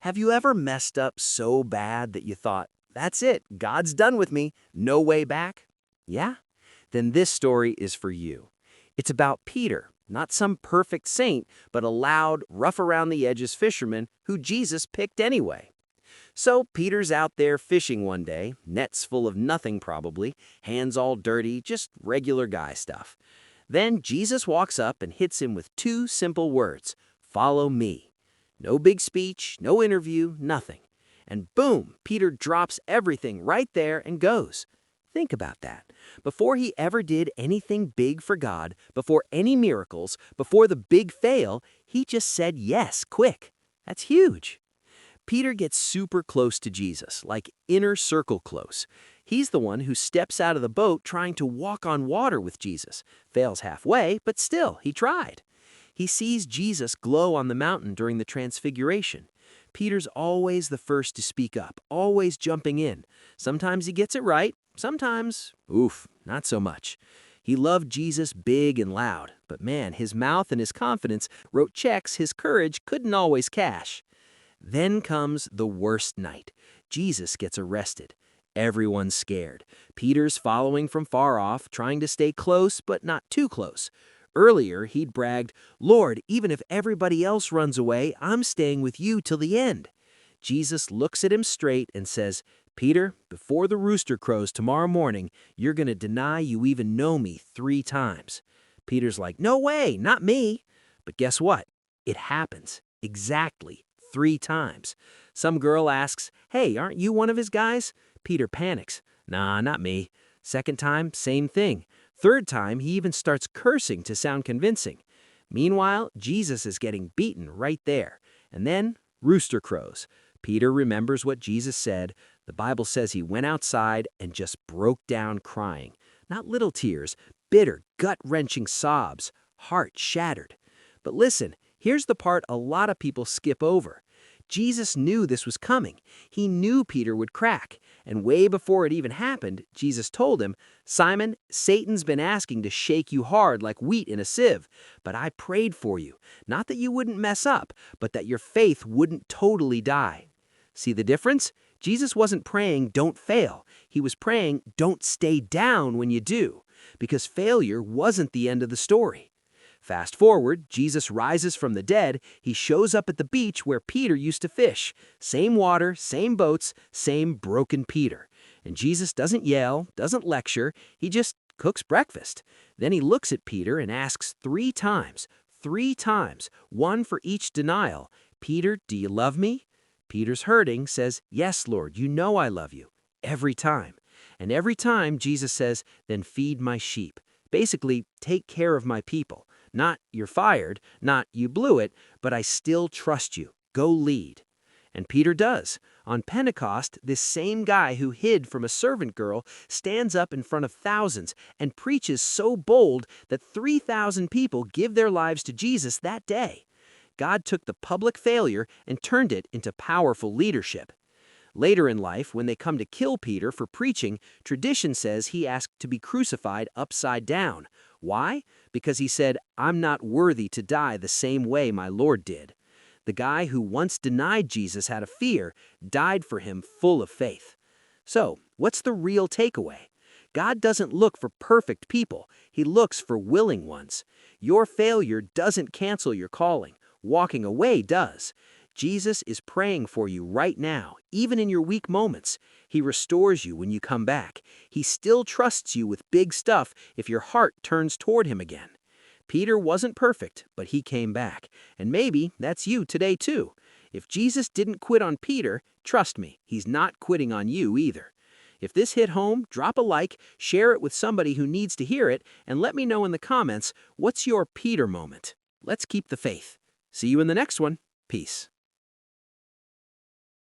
Have you ever messed up so bad that you thought, that's it, God's done with me, no way back? Yeah? Then this story is for you. It's about Peter, not some perfect saint, but a loud, rough around the edges fisherman who Jesus picked anyway. So Peter's out there fishing one day, nets full of nothing probably, hands all dirty, just regular guy stuff. Then Jesus walks up and hits him with two simple words, follow me. No big speech, no interview, nothing. And boom, Peter drops everything right there and goes. Think about that. Before he ever did anything big for God, before any miracles, before the big fail, he just said yes, quick. That's huge. Peter gets super close to Jesus, like inner circle close. He's the one who steps out of the boat trying to walk on water with Jesus. Fails halfway, but still, he tried. He sees Jesus glow on the mountain during the transfiguration. Peter's always the first to speak up, always jumping in. Sometimes he gets it right, sometimes, oof, not so much. He loved Jesus big and loud, but man, his mouth and his confidence wrote checks his courage couldn't always cash. Then comes the worst night. Jesus gets arrested. Everyone's scared. Peter's following from far off, trying to stay close but not too close. Earlier, he'd bragged, Lord, even if everybody else runs away, I'm staying with you till the end. Jesus looks at him straight and says, Peter, before the rooster crows tomorrow morning, you're going to deny you even know me 3 times. Peter's like, no way, not me. But guess what? It happens. Exactly. 3 times. Some girl asks, hey, aren't you one of his guys? Peter panics. Nah, not me. Second time, same thing. Third time, he even starts cursing to sound convincing. Meanwhile, Jesus is getting beaten right there. And then, rooster crows. Peter remembers what Jesus said. The Bible says he went outside and just broke down crying. Not little tears, bitter, gut-wrenching sobs, heart shattered. But listen, here's the part a lot of people skip over. Jesus knew this was coming. He knew Peter would crack. And way before it even happened, Jesus told him, Simon, Satan's been asking to shake you hard like wheat in a sieve. But I prayed for you, not that you wouldn't mess up, but that your faith wouldn't totally die. See the difference? Jesus wasn't praying, don't fail. He was praying, don't stay down when you do. Because failure wasn't the end of the story. Fast forward, Jesus rises from the dead. He shows up at the beach where Peter used to fish. Same water, same boats, same broken Peter. And Jesus doesn't yell, doesn't lecture, he just cooks breakfast. Then he looks at Peter and asks 3 times, one for each denial, Peter, do you love me? Peter's hurting, says, yes, Lord, you know I love you. Every time. And every time Jesus says, then feed my sheep. Basically, take care of my people. Not you're fired, not you blew it, but I still trust you. Go lead. And Peter does. On Pentecost, this same guy who hid from a servant girl stands up in front of thousands and preaches so bold that 3,000 people give their lives to Jesus that day. God took the public failure and turned it into powerful leadership. Later in life, when they come to kill Peter for preaching, tradition says he asked to be crucified upside down. Why? Because he said, I'm not worthy to die the same way my Lord did. The guy who once denied Jesus out of fear died for him full of faith. So, what's the real takeaway? God doesn't look for perfect people. He looks for willing ones. Your failure doesn't cancel your calling. Walking away does. Jesus is praying for you right now, even in your weak moments. He restores you when you come back. He still trusts you with big stuff if your heart turns toward him again. Peter wasn't perfect, but he came back. And maybe that's you today too. If Jesus didn't quit on Peter, trust me, he's not quitting on you either. If this hit home, drop a like, share it with somebody who needs to hear it, and let me know in the comments, what's your Peter moment? Let's keep the faith. See you in the next one. Peace.